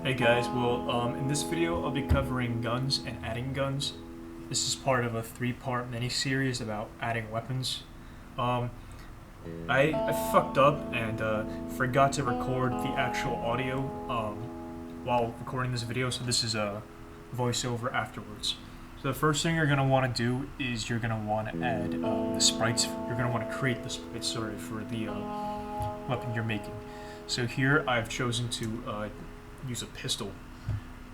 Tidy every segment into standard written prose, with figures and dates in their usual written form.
Hey guys, in this video I'll be covering guns and adding guns. This is part of a three-part mini-series about adding weapons. Um, I fucked up and forgot to record the actual audio while recording this video, so this is a voiceover afterwards. So the first thing you're going to want to do is you're going to want to add the sprites. You're going to want to create the sprites, for the weapon you're making. So here I've chosen to use a pistol,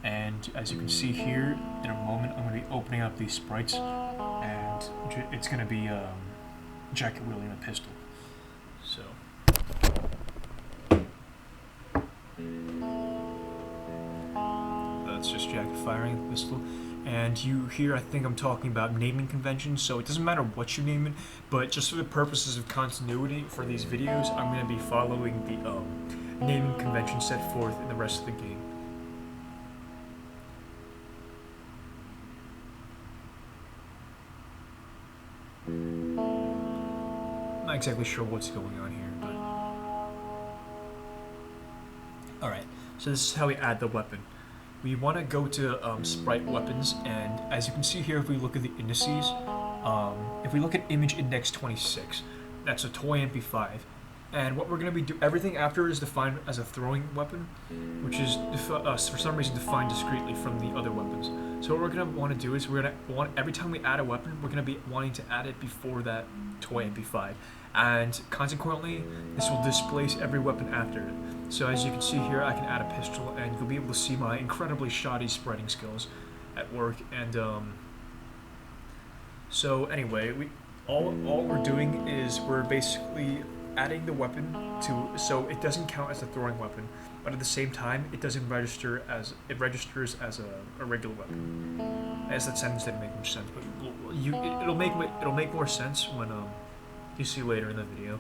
and as you can see here, in a moment I'm going to be opening up these sprites, and it's going to be jacket wielding a pistol. So that's just jacket firing the pistol. And you here, I think I'm talking about naming conventions, so it doesn't matter what you name it, but just for the purposes of continuity for these videos, I'm going to be following the naming convention set forth in the rest of the game. I'm not exactly sure what's going on here, but alright, so this is how we add the weapon. We want to go to sprite weapons, and as you can see here, if we look at the indices, if we look at image index 26, that's a toy MP5. And what we're going to be everything after is defined as a throwing weapon, which is for some reason defined discretely from the other weapons. So what we're going to want to do is we're going to want, every time we add a weapon, we're going to be wanting to add it before that toy MP5, and consequently this will displace every weapon after it. So as you can see here, I can add a pistol, and you'll be able to see my incredibly shoddy spreading skills at work. And so anyway, all we're doing is we're basically adding the weapon so it doesn't count as a throwing weapon, but at the same time it doesn't register as it registers as a regular weapon. As that sentence didn't make much sense, but it'll make more sense when you see later in the video.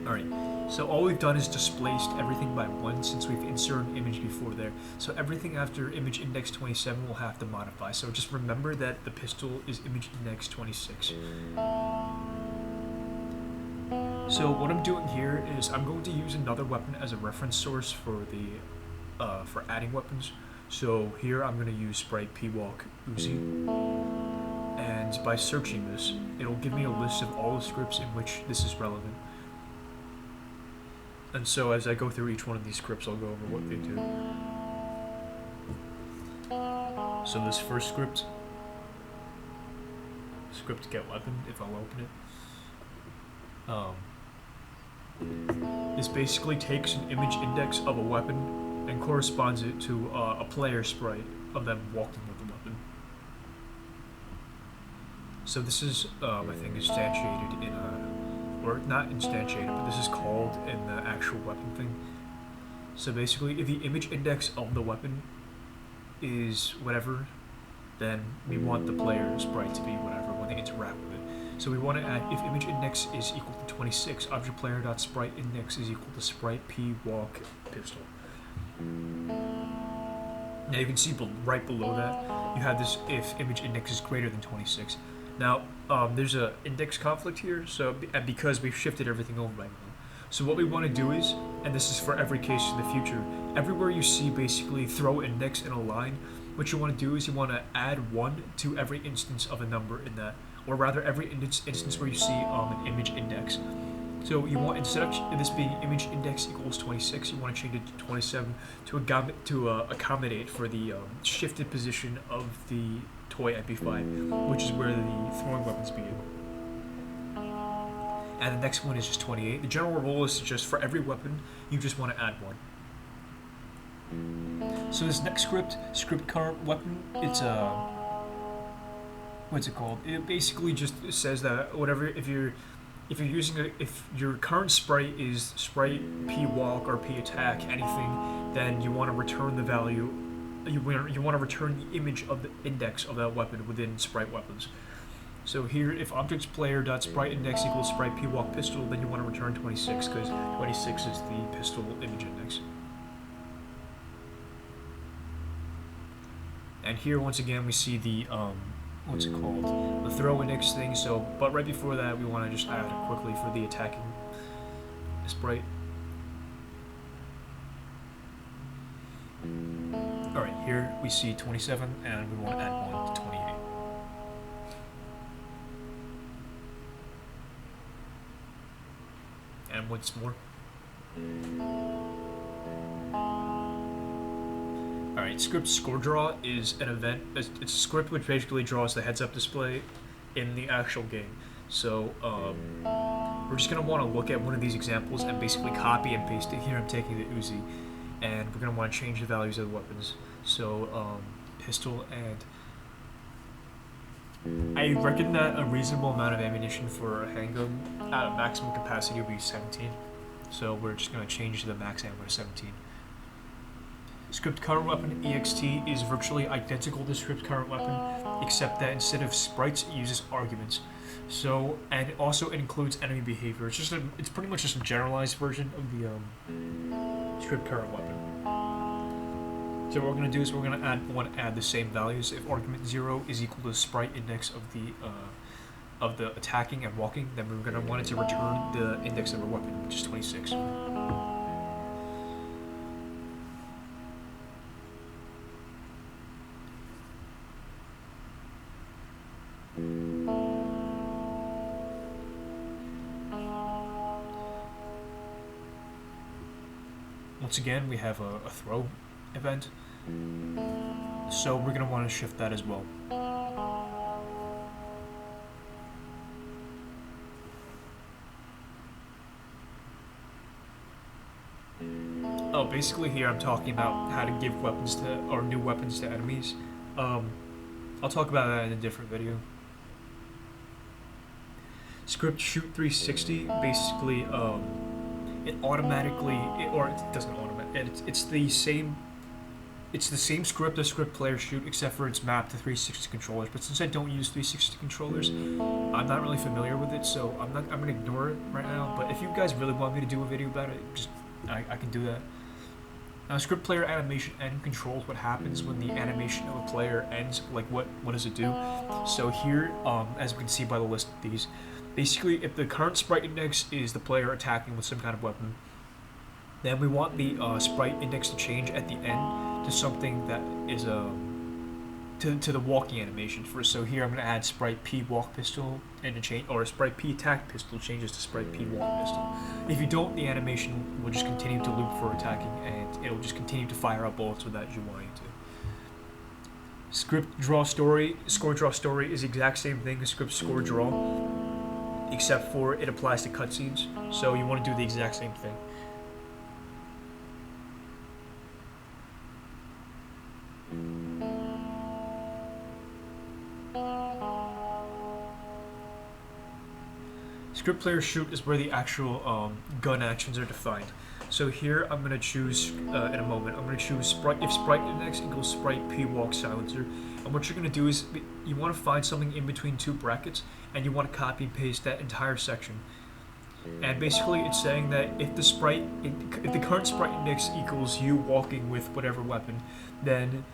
Alright, so all we've done is displaced everything by 1 since we've inserted an image before there. So everything after image index 27 will have to modify. So just remember that the pistol is image index 26. So what I'm doing here is I'm going to use another weapon as a reference source for the for adding weapons. So here I'm going to use Sprite P-Walk Uzi. And by searching this, it'll give me a list of all the scripts in which this is relevant. And so as I go through each one of these scripts, I'll go over what they do. So this first script get weapon, if I'll open it. This basically takes an image index of a weapon and corresponds it to a player sprite of them walking with the weapon. So this is, I think, instantiated in or not instantiated, but this is called in the actual weapon thing. So basically, if the image index of the weapon is whatever, then we want the player sprite to be whatever when they interact with it. So we want to add, if image index is equal to 26, object player.sprite index is equal to sprite p walk pistol. Now you can see right below that, you have this if image index is greater than 26. Now, there's a index conflict here, so because we've shifted everything over by now. So what we want to do is, and this is for every case in the future, everywhere you see basically throw index in a line, what you want to do is you want to add 1 to every instance of a number in that, or rather every instance where you see an image index. So you want, instead of this being image index equals 26, you want to change it to 27 to accommodate for the shifted position of the toy MP5, which is where the throwing weapons begin. And the next one is just 28. The general rule is just for every weapon, you just want to add 1. So this next script current weapon, it's what's it called? It basically just says that whatever, if your current sprite is sprite P walk or P attack, anything, then you want to return the value. You want to return the image of the index of that weapon within sprite weapons. So here, if object's player.sprite index equals sprite p walk pistol, then you want to return 26 because 26 is the pistol image index. And here, once again, we see the what's it called? The throw index thing. So, but right before that, we want to just add it quickly for the attacking sprite. Alright, here we see 27, and we want to add 1 to 28. And once more. Alright, script score draw is an event. It's a script which basically draws the heads-up display in the actual game. So, we're just going to want to look at one of these examples and basically copy and paste it. Here I'm taking the Uzi, and we're going to want to change the values of the weapons. So, pistol, and I reckon that a reasonable amount of ammunition for a handgun at a maximum capacity will be 17. So we're just going to change the max ammo to 17. Script current weapon EXT is virtually identical to script current weapon, except that instead of sprites, it uses arguments. So, and it also includes enemy behavior. It's pretty much just a generalized version of the script current weapon. So what we're going to do is we're going to want to add the same values. If argument 0 is equal to the sprite index of the attacking and walking, then we're going to want it to return the index of our weapon, which is 26. Once again, we have a throw event, so we're going to want to shift that as well. Oh, basically here I'm talking about how to give weapons to, or new weapons to enemies. I'll talk about that in a different video. Script shoot 360, basically, it automatically, or it doesn't automatically, it's the same script as script player shoot, except for it's mapped to 360 controllers. But since I don't use 360 controllers, I'm not really familiar with it, so I'm gonna ignore it right now. But if you guys really want me to do a video about it, I can do that. Now, script player animation end controls what happens when the animation of a player ends. Like what does it do? So here, as we can see by the list of these, basically if the current sprite index is the player attacking with some kind of weapon, then we want the sprite index to change at the end to something that is to the walking animation. So here I'm going to add sprite P walk pistol, and to change, or sprite P attack pistol changes to sprite P walk pistol. If you don't, the animation will just continue to loop for attacking, and it'll just continue to fire up bullets without you wanting to. Script draw story, score draw story is the exact same thing as script score draw, except for it applies to cutscenes. So you want to do the exact same thing. Script player shoot is where the actual gun actions are defined. So here I'm going to choose, in a moment, I'm going to choose sprite, if sprite index equals sprite P walk silencer. And what you're going to do is, you want to find something in between two brackets, and you want to copy and paste that entire section. And basically it's saying that if the current sprite index equals you walking with whatever weapon, then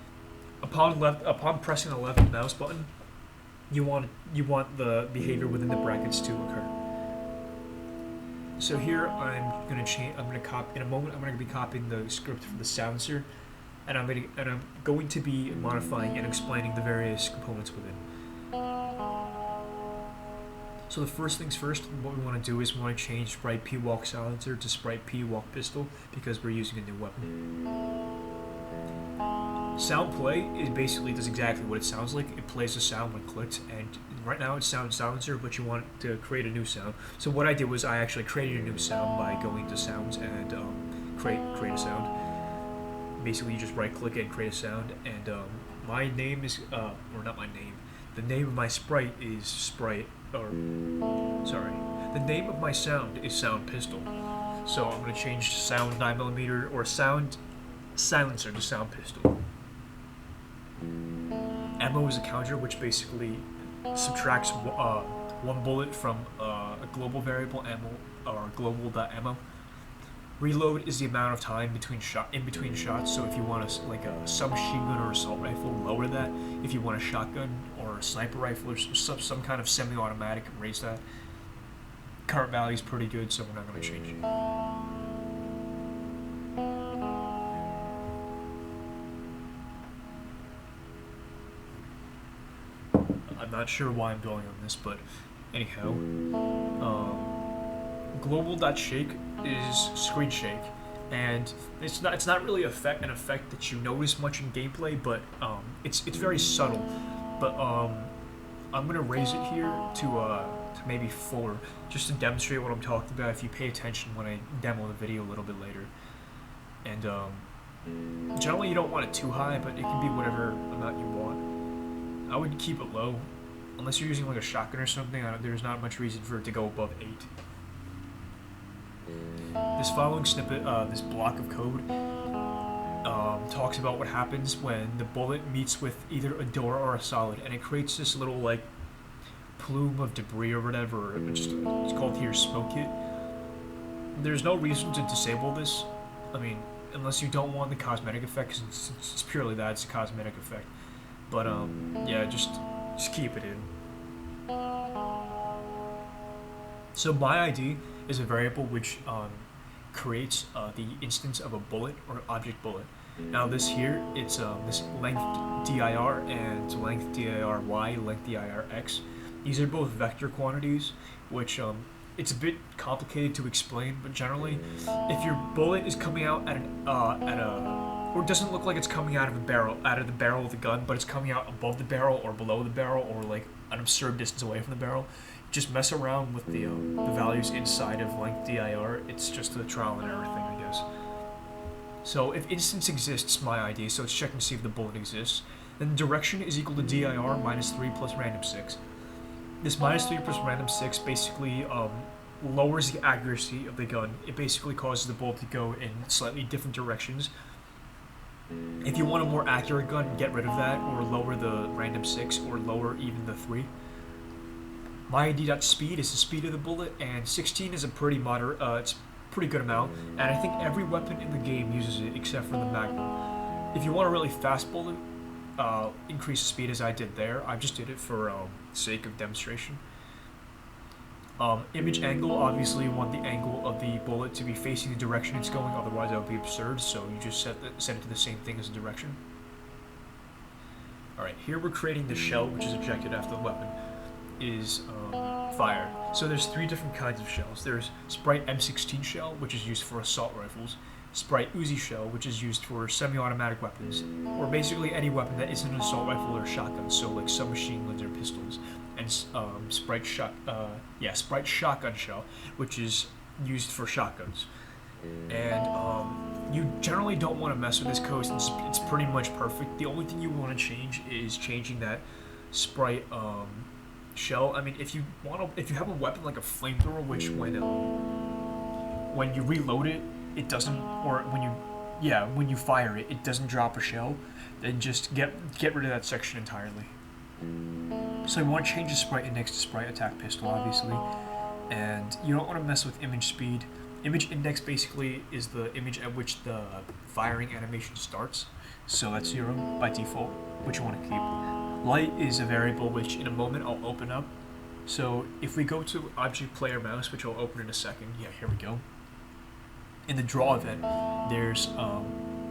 upon pressing the left mouse button, you want the behavior within the brackets to occur. So here I'm going to copy, in a moment I'm going to be copying the script for the silencer, and I'm going to be modifying and explaining the various components within. So the first things first, what we want to do is we want to change sprite P walk silencer to sprite P walk pistol, because we're using a new weapon. Sound play is basically does exactly what it sounds like. It plays the sound when clicked, and right now it sounds silencer, but you want to create a new sound. So what I did was I actually created a new sound by going to sounds and create a sound. Basically you just right click and create a sound, and my name is, or not my name, the name of my sprite is sprite, or sorry, the name of my sound is sound pistol. So I'm going to change sound 9mm or sound silencer to sound pistol. Ammo is a counter, which basically subtracts one bullet from a global variable ammo, or global.ammo. Reload is the amount of time in between shots. So if you want a submachine gun or assault rifle, lower that. If you want a shotgun or a sniper rifle or some kind of semi-automatic, raise that. current value is pretty good, so we're not going to change it. I'm not sure why I'm going on this, but anyhow, global.shake is screen shake, and it's not really an effect that you notice much in gameplay, but it's very subtle. But I'm gonna raise it here to maybe 4, just to demonstrate what I'm talking about. If you pay attention when I demo the video a little bit later, and generally you don't want it too high, but it can be whatever amount you want. I would keep it low, unless you're using like a shotgun or something. There's not much reason for it to go above 8. This following snippet, this block of code, talks about what happens when the bullet meets with either a door or a solid, and it creates this little like plume of debris or whatever. It's called here smoke hit. There's no reason to disable this. I mean, unless you don't want the cosmetic effect, 'cause it's purely that, it's a cosmetic effect. But yeah, just keep it in. So my ID is a variable which creates the instance of a bullet or object bullet. Now this here, it's this length dir and length dir y, length dir x. These are both vector quantities, which it's a bit complicated to explain, but generally, if your bullet is coming out at or it doesn't look like it's coming out of the barrel of the gun, but it's coming out above the barrel or below the barrel or like an absurd distance away from the barrel, just mess around with the values inside of length dir. It's just a trial and error thing, I guess. So if instance exists, my ID, so it's checking to see if the bullet exists, then direction is equal to dir minus 3 plus random 6. This minus 3 plus random 6 basically lowers the accuracy of the gun. It basically causes the bullet to go in slightly different directions. If you want a more accurate gun, get rid of that, or lower the random 6, or lower even the 3. My ID.speed is the speed of the bullet, and 16 is a pretty moderate, it's a pretty good amount, and I think every weapon in the game uses it except for the Magnum. If you want a really fast bullet, increase the speed as I did there. I just did it for sake of demonstration. Image angle, obviously you want the angle of the bullet to be facing the direction it's going, otherwise that would be absurd, so you just set it to the same thing as the direction. Alright, here we're creating the shell, which is ejected after the weapon is fired. So there's 3 different kinds of shells. There's Sprite M16 shell, which is used for assault rifles, Sprite Uzi shell, which is used for semi-automatic weapons, or basically any weapon that isn't an assault rifle or a shotgun, so like submachine guns or pistols, and Sprite shotgun shell, which is used for shotguns. And you generally don't want to mess with this code since it's pretty much perfect. The only thing you want to change is changing that Sprite shell. I mean, if you have a weapon like a flamethrower, which when you reload it, it doesn't, or when you fire it, it doesn't drop a shell, then just get rid of that section entirely. So you want to change the Sprite index to Sprite attack pistol, obviously, and you don't want to mess with image speed. Image index basically is the image at which the firing animation starts, so that's 0 by default, which you want to keep. Light is a variable which in a moment I'll open up. So if we go to object player mouse, which I'll open in a second, yeah, here we go. In the draw event, there's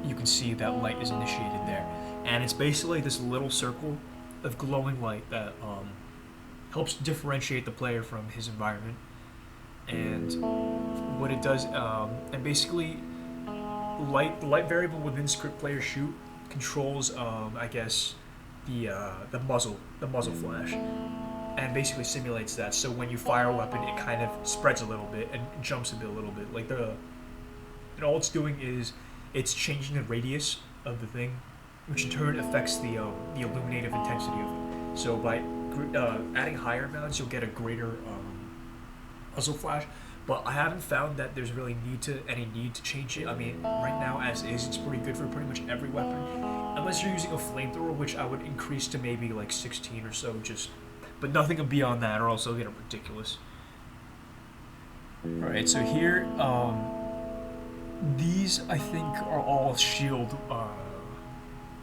you can see that light is initiated there, and it's basically this little circle of glowing light that helps differentiate the player from his environment. And what it does, and basically, the light variable within script player shoot controls, I guess, the muzzle flash, and basically simulates that. So when you fire a weapon, it kind of spreads a little bit and jumps a little bit. Like and all it's doing is it's changing the radius of the thing, which in turn affects the illuminative intensity of it. So by adding higher amounts, you'll get a greater muzzle flash. But I haven't found that there's really any need to change it. I mean, right now as is, it's pretty good for pretty much every weapon, unless you're using a flamethrower, which I would increase to maybe like 16 or so, but nothing beyond that, or else it'll get ridiculous. All right, so here, these I think are all shield.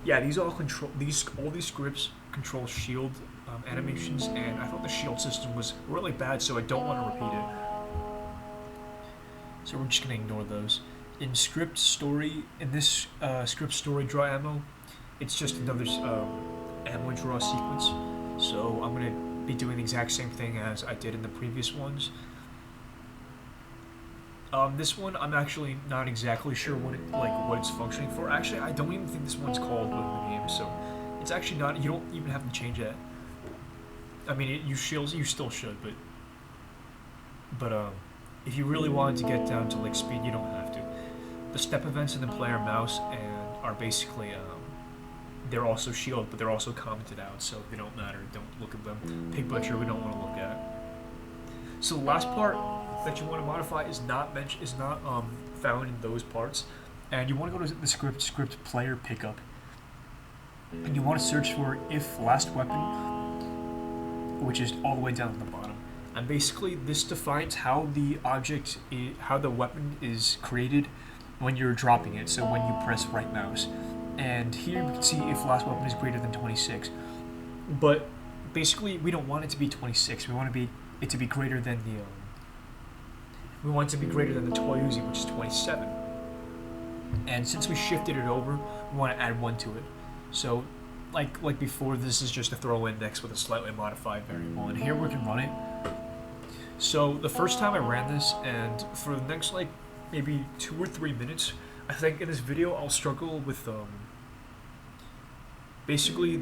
Yeah, all these scripts control shield animations, and I thought the shield system was really bad, so I don't want to repeat it. so we're just gonna ignore those. In script story, in this script story draw ammo, it's just another ammo draw sequence. So I'm gonna be doing the exact same thing as I did in the previous ones. This one I'm actually not exactly sure what it's functioning for. Actually, I don't even think this one's called within the game, so it's actually not. You don't even have to change that. I mean, you still should, but if you really wanted to get down to like speed, you don't have to. The step events in the player mouse and are basically they're also shielded, but they're also commented out, so they don't matter. Don't look at them. Pig butcher, we don't want to look at. So the last part that you want to modify is not found in those parts, and you want to go to the script player pickup, and you want to search for if last weapon, which is all the way down at the bottom. And basically, this defines how the weapon is created when you're dropping it. So when you press right mouse, and here we can see if last weapon is greater than 26. But basically, we don't want it to be 26. We want it to be greater than the. We want it to be greater than the toy Uzi, which is 27. And since we shifted it over, we want to add 1 to it. So, like before, this is just a throw index with a slightly modified variable. And here we can run it. So the first time I ran this, and for the next maybe 2 or 3 minutes, I think in this video I'll struggle with basically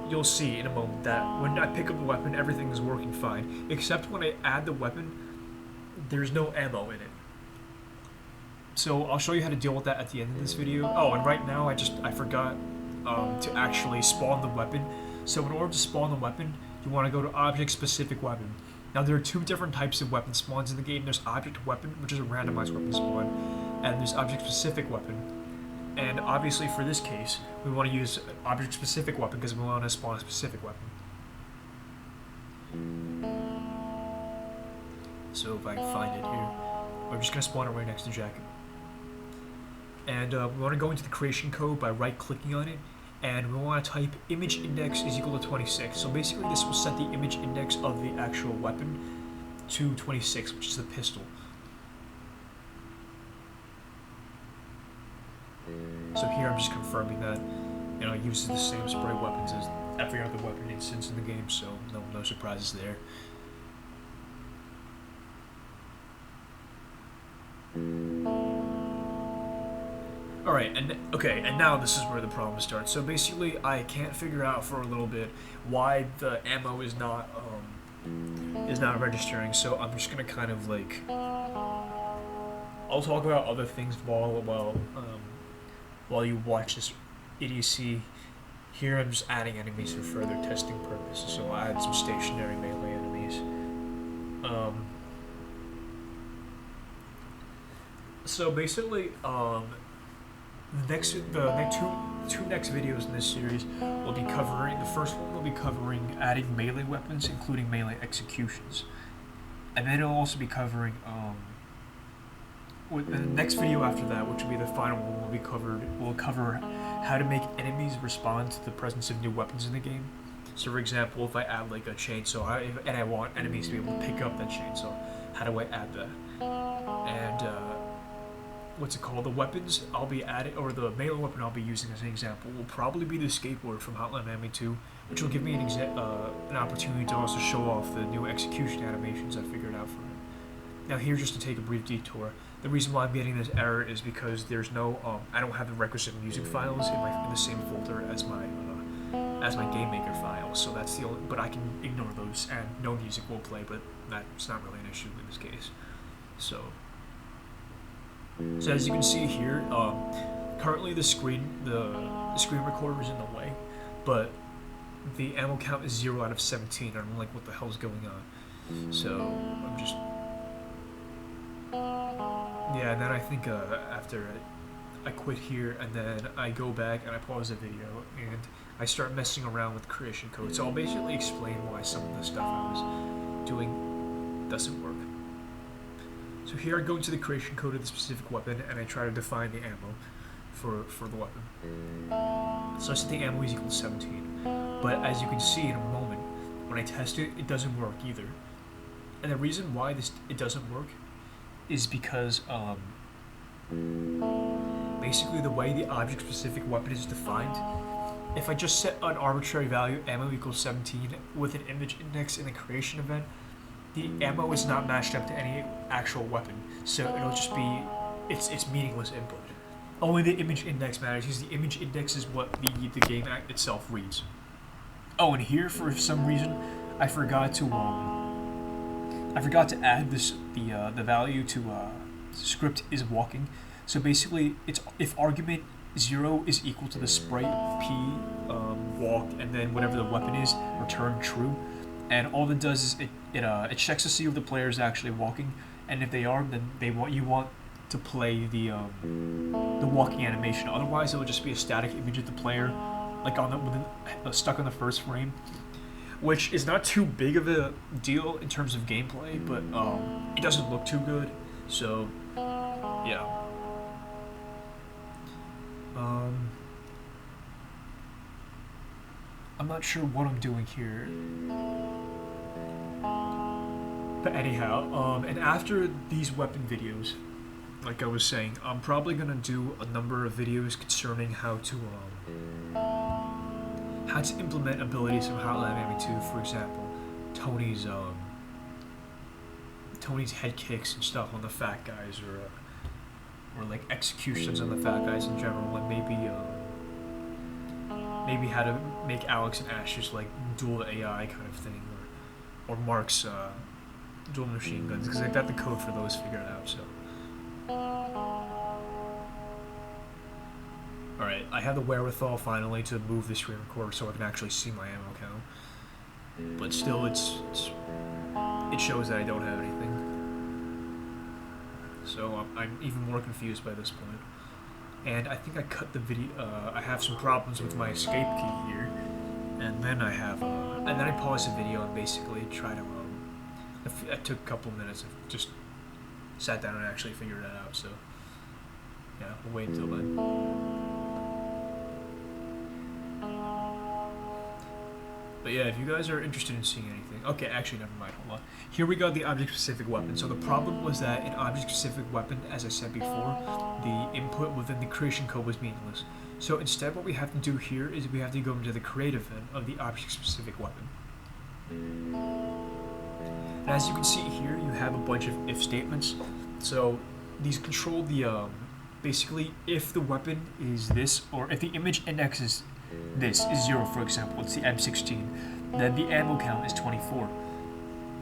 you'll see in a moment that when I pick up the weapon, everything is working fine, except when I add the weapon, there's no ammo in it. So I'll show you how to deal with that at the end of this video. Oh, and right now I forgot to actually spawn the weapon. So in order to spawn the weapon, you want to go to object specific weapon. Now there are 2 different types of weapon spawns in the game. There's object weapon, which is a randomized weapon spawn, and there's object specific weapon. And obviously for this case, we want to use an object specific weapon because we want to spawn a specific weapon. So if I can find it here, we're just going to spawn it right next to jacket. And we want to go into the creation code by right clicking on it, and we want to type image index is equal to 26. So basically this will set the image index of the actual weapon to 26, which is the pistol. So here I'm just confirming that, it uses the same spray weapons as every other weapon instance in the game, so no surprises there. Alright, and now this is where the problem starts. So basically, I can't figure out for a little bit why the ammo is not registering. So I'm just gonna kind of I'll talk about other things while you watch this idiocy. Here I'm just adding enemies for further testing purposes. So I add some stationary melee enemies. So basically, the two next videos in this series will be covering. The first one will be covering adding melee weapons, including melee executions, and then it'll also be covering. The next video after that, which will be the final one, will cover how to make enemies respond to the presence of new weapons in the game. So, for example, if I add a chainsaw, and I want enemies to be able to pick up that chainsaw, how do I add that? And what's it called? The weapons I'll be adding, or the melee weapon I'll be using as an example, will probably be the skateboard from Hotline Miami 2, which will give me an opportunity to also show off the new execution animations I figured out for it. Now here, just to take a brief detour, the reason why I'm getting this error is because there's no, I don't have the requisite music files in the same folder as my Game Maker file, so that's the only, but I can ignore those and no music will play, but that's not really an issue in this case. So as you can see here, currently the screen recorder is in the way, but the ammo count is 0 out of 17. I'm like, what the hell's going on? So I'm just, yeah. And then I think after I quit here, and then I go back and I pause the video and I start messing around with creation code. So I'll basically explain why some of the stuff I was doing doesn't work. So here I go into the creation code of the specific weapon and I try to define the ammo for the weapon. So I set the ammo is equal to 17. But as you can see in a moment, when I test it, it doesn't work either. And the reason why it doesn't work is because basically the way the object-specific weapon is defined, if I just set an arbitrary value, ammo equals 17, with an image index in the creation event, the ammo is not matched up to any actual weapon, so it'll just be, it's meaningless input. Only the image index matters, because the image index is what the game itself reads. Oh, and here, for some reason, I forgot to add this the value to script is walking. So basically, it's if argument 0 is equal to the sprite p walk, and then whatever the weapon is, return true. And all it does is it checks to see if the player is actually walking, and if they are, then you want to play the walking animation. Otherwise, it will just be a static image of the player, like stuck on the first frame, which is not too big of a deal in terms of gameplay, but it doesn't look too good. So yeah. I'm not sure what I'm doing here. But anyhow, and after these weapon videos, like I was saying, I'm probably gonna do a number of videos concerning how to implement abilities from Hotline Miami 2. For example, Tony's head kicks and stuff on the fat guys, or like executions on the fat guys in general, and maybe how to make Alex and Ash just like dual AI kind of thing, or Mark's dual machine guns, because I got the code for those figured out. So, all right, I have the wherewithal finally to move the screen recorder so I can actually see my ammo count. But still, it shows that I don't have anything. So I'm even more confused by this point. And I think I cut the video. I have some problems with my escape key here, and then I paused the video and basically tried to. I took a couple minutes and just sat down and actually figured it out. So yeah, we'll wait until then. But yeah, if you guys are interested in seeing anything, okay, actually, never mind. Hold on. Here we got the object-specific weapon. So the problem was that an object-specific weapon, as I said before, the input within the creation code was meaningless. So instead, what we have to do here is we have to go into the create event of the object-specific weapon. And as you can see here, you have a bunch of if statements. So these control the basically if the weapon is this, or if the image index is this is 0, for example, it's the M16, then the ammo count is 24.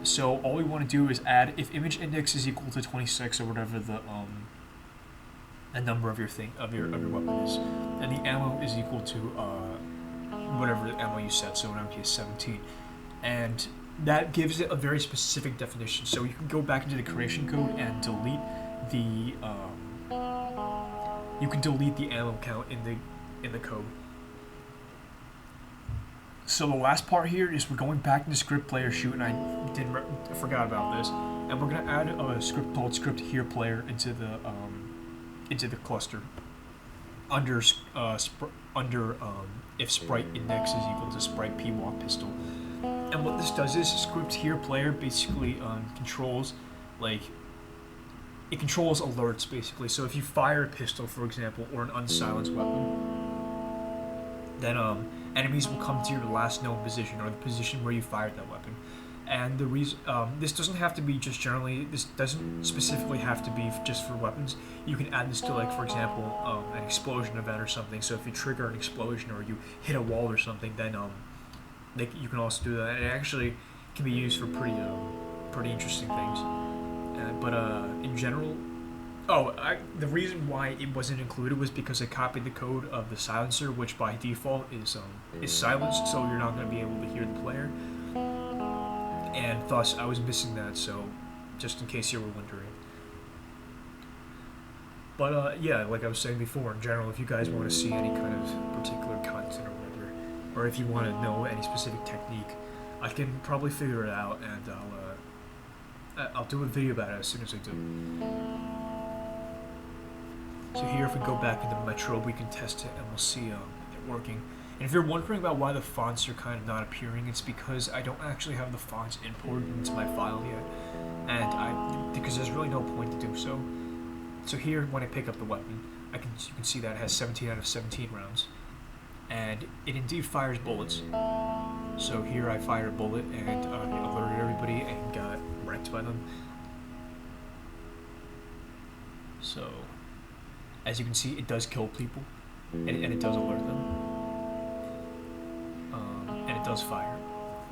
So all we want to do is add if image index is equal to 26 or whatever the number of your weapon is, and the ammo is equal to whatever the ammo you set. So an MP is 17, and that gives it a very specific definition. So you can go back into the creation code and delete the ammo count in the code. So the last part here is we're going back into script player shoot, and I forgot about this, and we're gonna add a script called script here player into the cluster under if sprite index is equal to sprite p walk pistol. And what this does is script here player basically controls alerts basically. So if you fire a pistol, for example, or an unsilenced weapon, then enemies will come to your last known position, or the position where you fired that weapon. And the reason this doesn't have to be just generally. This doesn't specifically have to be just for weapons. You can add this to, like, for example, an explosion event or something. So if you trigger an explosion or you hit a wall or something, then you can also do that. And it actually can be used for pretty interesting things. But in general. The reason why it wasn't included was because I copied the code of the silencer, which by default is silenced, so you're not going to be able to hear the player. And thus, I was missing that, so just in case you were wondering. But yeah, like I was saying before, in general, if you guys want to see any kind of particular content or whatever, or if you want to know any specific technique, I can probably figure it out, and I'll do a video about it as soon as I do. So here, if we go back into Metro, we can test it and we'll see it working. And if you're wondering about why the fonts are kind of not appearing, it's because I don't actually have the fonts imported into my file yet, and because there's really no point to do so. So here, when I pick up the weapon, you can see that it has 17 out of 17 rounds, and it indeed fires bullets. So here I fired a bullet and alerted everybody and got wrecked by them. So, as you can see, it does kill people, and it does alert them. And it does fire.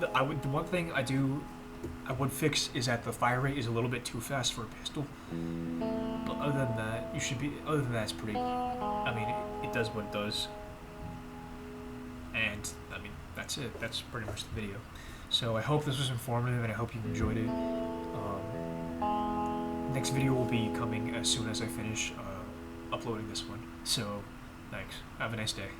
The one thing I would fix is that the fire rate is a little bit too fast for a pistol. But other than that, it's pretty. I mean, it does what it does. And I mean, that's it. That's pretty much the video. So I hope this was informative, and I hope you enjoyed it. Next video will be coming as soon as I finish uploading this one. So, thanks. Have a nice day.